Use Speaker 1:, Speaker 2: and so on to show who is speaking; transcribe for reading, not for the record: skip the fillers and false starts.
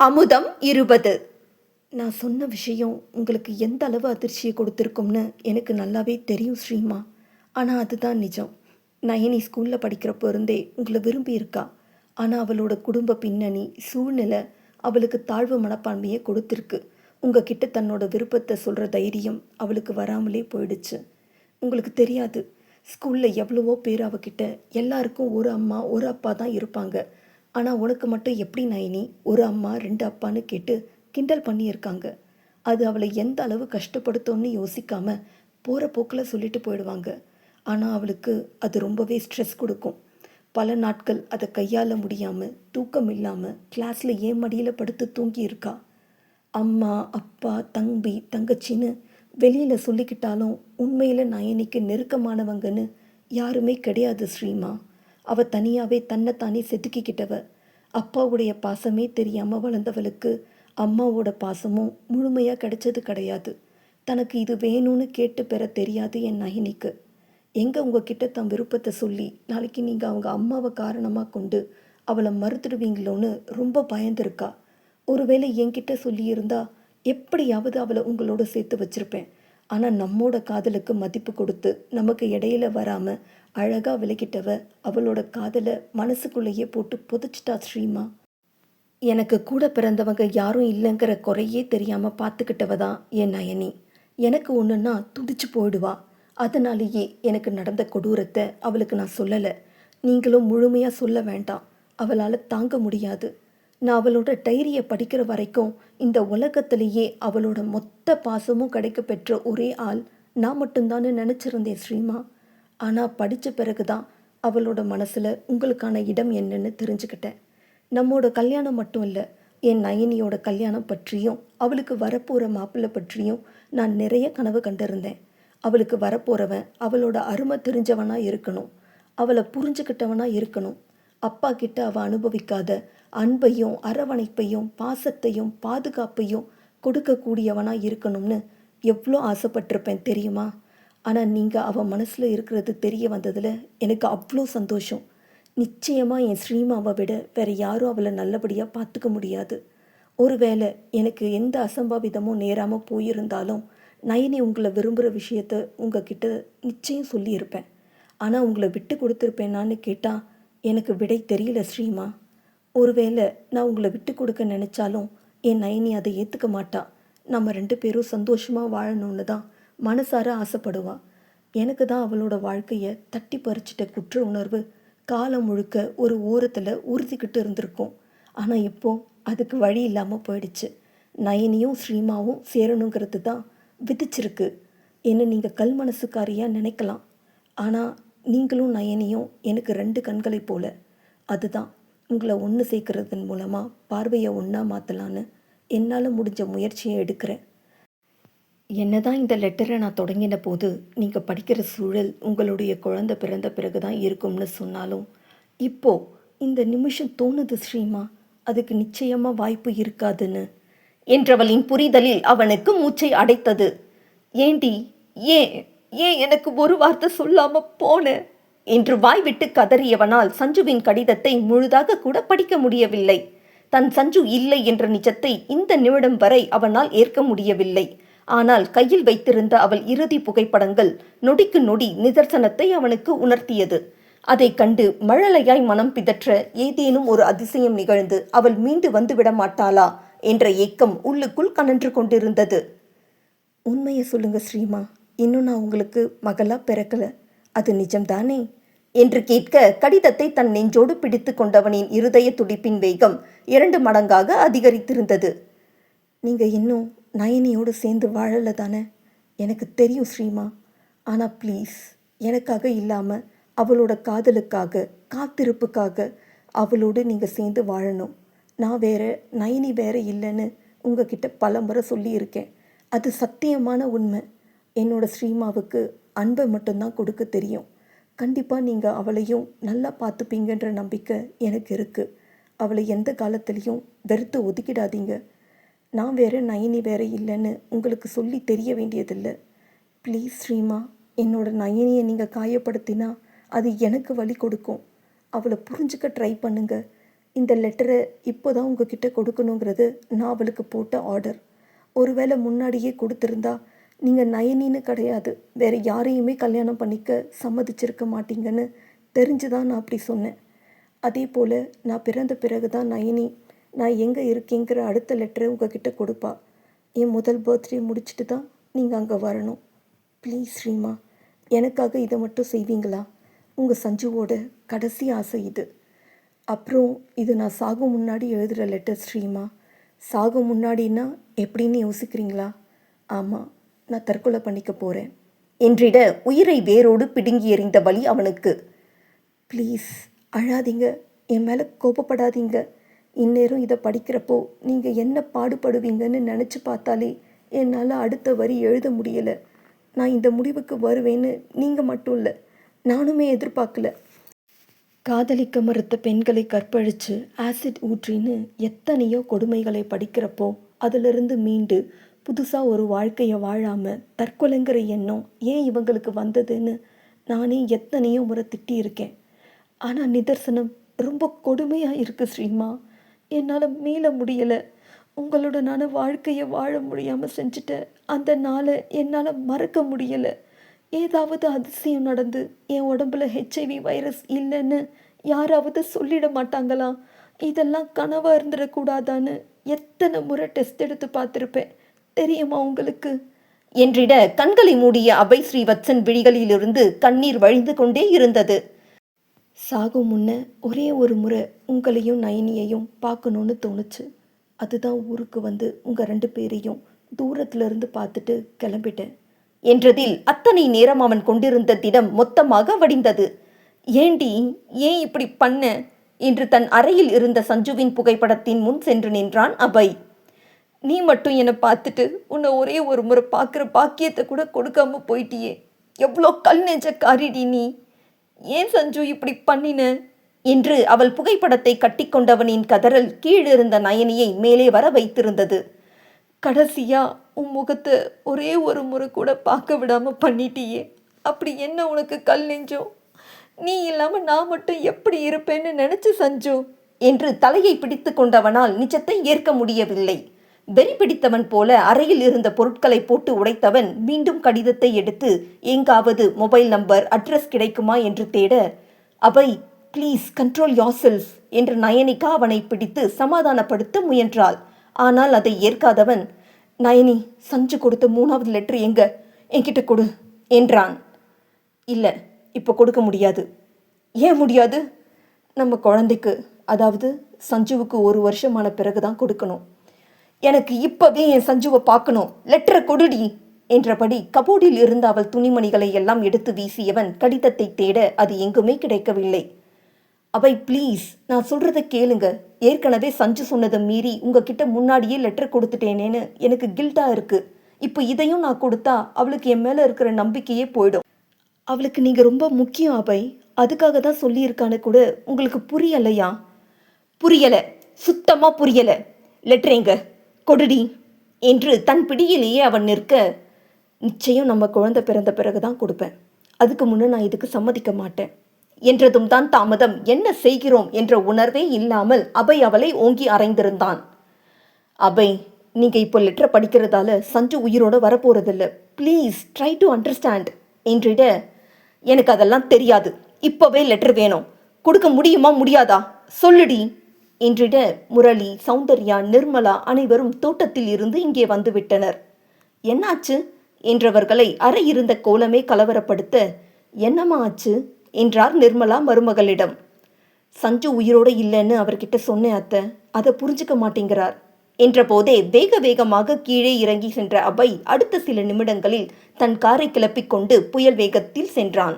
Speaker 1: அமுதம் 20. நான் சொன்ன விஷயம் உங்களுக்கு எந்த அளவு அதிர்ச்சியை கொடுத்துருக்கும்னு எனக்கு நல்லாவே தெரியும் ஸ்ரீமா. ஆனால் அதுதான் நிஜம். நயனி ஸ்கூலில் படிக்கிறப்போ இருந்தே உங்களை விரும்பி இருக்கா. ஆனால் அவளோட குடும்ப பின்னணி சூழ்நிலை அவளுக்கு தாழ்வு மனப்பான்மையை கொடுத்துருக்கு. உங்ககிட்ட தன்னோட விருப்பத்தை சொல்கிற தைரியம் அவளுக்கு வராமலே போயிடுச்சு. உங்களுக்கு தெரியாது, ஸ்கூலில் எவ்வளவோ பேர் அவகிட்ட எல்லாருக்கும் ஒரு அம்மா ஒரு அப்பா தான் இருப்பாங்க. ஆனால் உனக்கு மட்டும் எப்படி நயனி ஒரு அம்மா ரெண்டு அப்பான்னு கேட்டு கிண்டல் பண்ணியிருக்காங்க. அது அவளை எந்த அளவு கஷ்டப்படுத்தோன்னு யோசிக்காம போகிற போக்கில் சொல்லிட்டு போயிடுவாங்க. ஆனால் அவளுக்கு அது ரொம்பவே ஸ்ட்ரெஸ் கொடுக்கும். பல நாட்கள் அதை கையாள முடியாமல் தூக்கம் இல்லாமல் கிளாஸில் ஏன் மடியில் படுத்து தூங்கி இருக்கா. அம்மா அப்பா தம்பி தங்கச்சின்னு வெளியில் சொல்லிக்கிட்டாலும் உண்மையில் நயனிக்கு நெருக்கமானவங்கன்னு யாருமே கிடையாது ஸ்ரீமா. அவள் தனியாகவே தன்னைத்தானே செதுக்கிக்கிட்டவ. அப்பாவுடைய பாசமே தெரியாமல் வளர்ந்தவளுக்கு அம்மாவோட பாசமும் முழுமையாக கிடைச்சது கிடையாது. தனக்கு இது வேணும்னு கேட்டு பெற தெரியாது என் நயனிக்கு. எங்கே உங்ககிட்ட தன் விருப்பத்தை சொல்லி நாளைக்கு நீங்கள் அவங்க அம்மாவை காரணமாக கொண்டு அவளை மறுத்துடுவீங்களோன்னு ரொம்ப பயந்துருக்கா. ஒருவேளை என்கிட்ட சொல்லியிருந்தா எப்படியாவது அவளை உங்களோட சேர்த்து வச்சுருப்பேன். ஆனால் நம்மோட காதலுக்கு மதிப்பு கொடுத்து நமக்கு இடையில வராமல் அழகாக விலகிட்டவ அவளோட காதலை மனசுக்குள்ளேயே போட்டு புதைச்சிட்டா ஸ்ரீமா. எனக்கு கூட பிறந்தவங்க யாரும் இல்லைங்கிற குறையே தெரியாமல் பார்த்துக்கிட்டவ தான் என் நயனி. எனக்கு ஒன்றுன்னா துடிச்சு போயிடுவா. அதனாலேயே எனக்கு நடந்த கொடூரத்தை அவளுக்கு நான் சொல்லலை. நீங்களும் முழுமையாக சொல்ல வேண்டாம், அவளால் தாங்க முடியாது. நான் அவளோட டைரியை படிக்கிற வரைக்கும் இந்த உலகத்திலேயே அவளோட மொத்த பாசமும் கிடைக்க பெற்ற ஒரே ஆள் நான் மட்டும்தான்னு நினச்சிருந்தேன் ஸ்ரீமா. ஆனால் படித்த பிறகு தான் அவளோட மனசில் உங்களுக்கான இடம் என்னன்னு தெரிஞ்சுக்கிட்டேன். நம்மோட கல்யாணம் மட்டும் இல்லை, என் நயனியோட கல்யாணம் பற்றியும் அவளுக்கு வரப்போகிற மாப்பிள்ளை பற்றியும் நான் நிறைய கனவு கண்டிருந்தேன். அவளுக்கு வரப்போகிறவன் அவளோட அருமை தெரிஞ்சவனாக இருக்கணும், அவளை புரிஞ்சுக்கிட்டவனாக இருக்கணும். அப்பா கிட்ட அவள் அனுபவிக்காத அன்பையும் அரவணைப்பையும் பாசத்தையும் பாதுகாப்பையும் கொடுக்கக்கூடியவனாக இருக்கணும்னு எவ்வளோ ஆசைப்பட்டிருப்பேன் தெரியுமா. ஆனால் நீங்கள் அவள் மனசில் இருக்கிறது தெரிய வந்ததில் எனக்கு அவ்வளோ சந்தோஷம். நிச்சயமாக என் ஸ்ரீமாவை விட வேறு யாரும் அவளை நல்லபடியாக பார்த்துக்க முடியாது. ஒருவேளை எனக்கு எந்த அசம்பாவிதமும் நேராமல் போயிருந்தாலும் நயனி உங்களை விரும்புகிற விஷயத்த உங்ககிட்ட நிச்சயம் சொல்லியிருப்பேன். ஆனால் உங்களை விட்டு கொடுத்துருப்பேனான்னு கேட்டால் எனக்கு விடை தெரியல ஸ்ரீமா. ஒருவேளை நான் உங்களை விட்டு கொடுக்க நினச்சாலும் என் நயனி அதை ஏற்றுக்க மாட்டா. நம்ம ரெண்டு பேரும் சந்தோஷமாக வாழணும்னு தான் மனசார ஆசைப்படுவா. எனக்கு தான் அவளோட வாழ்க்கையை தட்டி பறிச்சிட்ட குற்ற உணர்வு காலம் முழுக்க ஒரு ஓரத்தில் உறுதிக்கிட்டு இருந்திருக்கும். ஆனால் இப்போது அதுக்கு வழி இல்லாமல் போயிடுச்சு. நயனியும் ஸ்ரீமாவும் சேரணுங்கிறது தான் விதிச்சிருக்கு. என்ன நீங்கள் கல் மனசுக்காரியாக நினைக்கலாம், ஆனால் நீங்களும் நயனியும் எனக்கு ரெண்டு கண்களை போல. அதுதான் உங்களை ஒன்று சேர்க்கறதன் மூலமாக பார்வையை ஒன்றா மாற்றலான்னு என்னால் முடிஞ்ச முயற்சியை எடுக்கிறேன். என்னதான் இந்த லெட்டரை நான் தொடங்கின போது நீங்கள் படிக்கிற சூழல் உங்களுடைய குழந்தை பிறந்த பிறகு தான் இருக்கும்னு சொன்னாலும் இப்போது இந்த நிமிஷம் தோணுது ஸ்ரீமா, அதுக்கு நிச்சயமாக வாய்ப்பு இருக்காதுன்னு என்றவளின் புரிதலில் அவனுக்கு மூச்சை அடைத்தது. ஏண்டி, ஏன் ஏன் எனக்கு ஒரு வார்த்தை சொல்லாம போன என்று வாய்விட்டு கதறியவனால் சஞ்சுவின் கடிதத்தை முழுதாக கூட படிக்க முடியவில்லை. தன் சஞ்சு இல்லை என்ற நிஜத்தை இந்த நிமிடம் வரை அவனால் ஏற்க முடியவில்லை. ஆனால் கையில் வைத்திருந்த அவள் இறுதி புகைப்படங்கள் நொடிக்கு நொடி நிதர்சனத்தை அவனுக்கு உணர்த்தியது. அதை கண்டு மழலையாய் மனம் பிதற்ற ஏதேனும் ஒரு அதிசயம் நிகழ்ந்து அவள் மீண்டு வந்துவிட மாட்டாளா என்ற ஏக்கம் உள்ளுக்குள் கனன்று கொண்டிருந்தது. உண்மையை சொல்லுங்க ஸ்ரீமா, இன்னும் நான் உங்களுக்கு மகளா பிறக்கலை, அது நிஜம்தானே என்று கேட்க கடிதத்தை தன் நெஞ்சோடு பிடித்து கொண்டவனின் இருதய துடிப்பின் வேகம் 2 மடங்காக அதிகரித்திருந்தது. நீங்கள் இன்னும் நயனியோடு சேர்ந்து வாழலை தானே? எனக்கு தெரியும் ஸ்ரீமா. ஆனால் ப்ளீஸ், எனக்காக இல்லாமல் அவளோட காதலுக்காக காத்திருப்புக்காக அவளோடு நீங்கள் சேர்ந்து வாழணும். நான் வேற நயனி வேற இல்லைன்னு உங்ககிட்ட பல முறை சொல்லியிருக்கேன். அது சத்தியமான உண்மை. என்னோட ஸ்ரீமாவுக்கு அன்பை மட்டும்தான் கொடுக்க தெரியும். கண்டிப்பாக நீங்கள் அவளையும் நல்லா பார்த்துப்பீங்கன்ற நம்பிக்கை எனக்கு இருக்குது. அவளை எந்த காலத்துலேயும் வெறுத்து ஒதுக்கிடாதீங்க. நான் வேற நயனி வேற இல்லைன்னு உங்களுக்கு சொல்லி தெரிய வேண்டியதில்லை. ப்ளீஸ் ஸ்ரீமா, என்னோட நயனியை நீங்கள் காயப்படுத்தினா அது எனக்கு வலி கொடுக்கும். அவளை புரிஞ்சுக்க ட்ரை பண்ணுங்க. இந்த லெட்டரை இப்போ தான் உங்ககிட்ட கொடுக்கணுங்கிறது நான் அவளுக்கு போட்ட ஆர்டர். ஒருவேளை முன்னாடியே கொடுத்துருந்தா நீங்கள் நயனின்னு கிடையாது, வேறு யாரையுமே கல்யாணம் பண்ணிக்க சம்மதிச்சிருக்க மாட்டீங்கன்னு தெரிஞ்சு தான் நான் அப்படி சொன்னேன். அதே போல் நான் பிறந்த பிறகு தான் நயனி நான் எங்கே இருக்கேங்கிற அடுத்த லெட்டரை உங்ககிட்ட கொடுப்பா. என் முதல் பர்த்டே முடிச்சுட்டு தான் நீங்கள் அங்கே வரணும். ப்ளீஸ் ஸ்ரீமா, எனக்காக இதை மட்டும் செய்வீங்களா? உங்கள் சஞ்சுவோட கடைசி ஆசை இது. அப்புறம் இது நான் சாகும் முன்னாடி எழுதுகிற லெட்டர் ஸ்ரீமா. சாகும் முன்னாடின்னா எப்படின்னு யோசிக்கிறீங்களா? ஆமாம், நான் தற்கொலை பண்ணிக்க போகிறேன்
Speaker 2: என்றிட உயிரை வேரோடு பிடுங்கி எறிந்த வலி அவனுக்கு.
Speaker 1: ப்ளீஸ் அழாதீங்க, என் மேலே கோபப்படாதீங்க. இந்நேரம் இதை படிக்கிறப்போ நீங்கள் என்ன பாடுபடுவீங்கன்னு நினச்சி பார்த்தாலே என்னால் அடுத்த வரி எழுத முடியலை. நான் இந்த முடிவுக்கு வருவேன்னு நீங்கள் மட்டும் இல்லை, நானுமே எதிர்பார்க்கல. காதலிக்க மறுத்த பெண்களை கற்பழித்து ஆசிட் ஊற்றின்னு எத்தனையோ கொடுமைகளை படிக்கிறப்போ அதிலிருந்து மீண்டு புதுசாக ஒரு வாழ்க்கையை வாழாமல் தற்கொலைங்கிற எண்ணம் ஏன் இவங்களுக்கு வந்ததுன்னு நானே எத்தனையோ முறை திட்டியிருக்கேன். ஆனால் நிதர்சனம் ரொம்ப கொடுமையாக இருக்குது ஸ்ரீமா. என்னால் மீள முடியலை. உங்களோட நான் வாழ்க்கையை வாழ முடியாமல் செஞ்சுட்டேன். அந்த நாளை என்னால் மறக்க முடியலை. ஏதாவது அதிசயம் நடந்து என் உடம்புல HIV வைரஸ் இல்லைன்னு யாராவது சொல்லிட மாட்டாங்களா? இதெல்லாம் கனவாக இருந்துடக்கூடாதான்னு எத்தனை முறை டெஸ்ட் எடுத்து பார்த்துருப்பேன் தெரியுமா உங்களுக்கு?
Speaker 2: என்றிட கண்களை மூடிய அபய் ஸ்ரீவத்சன் விழிகளிலிருந்து கண்ணீர் வழிந்து கொண்டே இருந்தது.
Speaker 1: சாகும் முன்ன ஒரே ஒரு முறை உங்களையும் நயனியையும் பார்க்கணுன்னு தோணுச்சு. அதுதான் ஊருக்கு வந்து உங்கள் 2 பேரையும் தூரத்துலேருந்து பார்த்துட்டு கிளம்பிட்டேன்
Speaker 2: என்றதில் அத்தனை நேரம் அவன் கொண்டிருந்த திடம் மொத்தமாக வடிந்தது. ஏண்டி, ஏன் இப்படி பண்ண என்று தன் அறையில் இருந்த சஞ்சுவின் புகைப்படத்தின் முன் சென்று நின்றான் அபய்.
Speaker 1: நீ மட்டும் என்னை பார்த்துட்டு உன்னை ஒரே ஒரு முறை பார்க்குற பாக்கியத்தை கூட கொடுக்காம போயிட்டியே. எவ்வளோ கல் நெஞ்ச காரிடி நீ. ஏன் சஞ்சு இப்படி பண்ணின
Speaker 2: என்று அவள் புகைப்படத்தை கட்டிக்கொண்டவனின் கதறல் கீழிருந்த நயனியை மேலே வர வைத்திருந்தது.
Speaker 1: கடைசியா உன் முகத்தை ஒரே ஒரு முறை கூட பார்க்க விடாம பண்ணிட்டியே. அப்படி என்ன உனக்கு கல் நெஞ்சம்? நீ இல்லாம நான் மட்டும் எப்படி இருப்பேன்னு நினைச்சு சஞ்சு
Speaker 2: என்று தலையை பிடித்து கொண்டவனால் நிஜத்தை ஏற்க முடியவில்லை. வெறி பிடித்தவன் போல அறையில் இருந்த பொருட்களை போட்டு உடைத்தவன் மீண்டும் கடிதத்தை எடுத்து எங்காவது மொபைல் நம்பர், அட்ரஸ் கிடைக்குமா என்று தேட, Abhay please control your self என்று நயனிகா அவனை பிடித்து சமாதானப்படுத்த முயன்றாள். ஆனால் அதை ஏற்காதவன், நயனி, சஞ்சு கொடுத்த 3வது லெட்டர் எங்க, என்கிட்ட கொடு என்றான். இல்லை, இப்போ கொடுக்க முடியாது. ஏன் முடியாது? நம்ம குழந்தைக்கு, அதாவது சஞ்சுவுக்கு 1 வருஷமான பிறகு தான் கொடுக்கணும். எனக்கு இப்போவே என் சஞ்சுவை பார்க்கணும், லெட்டரை கொடுடி என்றபடி கபோர்டில் இருந்த அவள் துணிமணிகளை எல்லாம் எடுத்து வீசியவன் கடிதத்தை தேட அது எங்குமே கிடைக்கவில்லை. அவை ப்ளீஸ், நான் சொல்கிறத கேளுங்க. ஏற்கனவே சஞ்சு சொன்னதை மீறி உங்ககிட்ட முன்னாடியே லெட்டர் கொடுத்துட்டேனேன்னு எனக்கு கில்ட்டாக இருக்குது. இப்போ இதையும் நான் கொடுத்தா அவளுக்கு என் மேலே இருக்கிற நம்பிக்கையே போயிடும். அவளுக்கு நீங்கள் ரொம்ப முக்கியம் அபய், அதுக்காக தான் சொல்லியிருக்கான்னு கூட உங்களுக்கு புரியலையா? புரியலை, சுத்தமாக புரியலை. லெட்டர் எங்க, கொடுடி என்று தன் பிடியிலேயே அவன் நிற்க, நிச்சயம் நம்ம குழந்தை பிறந்த பிறகு தான் கொடுப்பேன், அதுக்கு முன்னே நான் இதுக்கு சம்மதிக்க மாட்டேன் என்றதும் தான் தாமதம். என்ன செய்கிறோம் என்ற உணர்வே இல்லாமல் அபய் அவளை ஓங்கி அறைந்திருந்தான். அபய், நீங்கள் இப்போ லெட்டரை படிக்கிறதால சஞ்சு உயிரோடு வரப்போறதில்ல. ப்ளீஸ் ட்ரை டு அண்டர்ஸ்டாண்ட் என்றிட, எனக்கு அதெல்லாம் தெரியாது, இப்போவே லெட்டர் வேணும். கொடுக்க முடியுமா முடியாதா சொல்லுடி என்றிட, முரளி, சௌந்தர்யா, நிர்மலா அனைவரும் தோட்டத்தில் இருந்து இங்கே வந்து விட்டனர். என்னாச்சு என்றவர்களை அறை இருந்த கோலமே கலவரப்படுத்த, என்னம்மா ஆச்சு என்றார் நிர்மலா மருமகளிடம். சஞ்சு உயிரோடு இல்லைன்னு அவர்கிட்ட சொன்னேன் அத்தை, அதை புரிஞ்சுக்க மாட்டேங்கிறார் என்ற போதே வேக வேகமாக கீழே இறங்கி சென்ற அபய் அடுத்த சில நிமிடங்களில் தன் காரை கிளப்பிக் கொண்டு புயல் வேகத்தில் சென்றான்.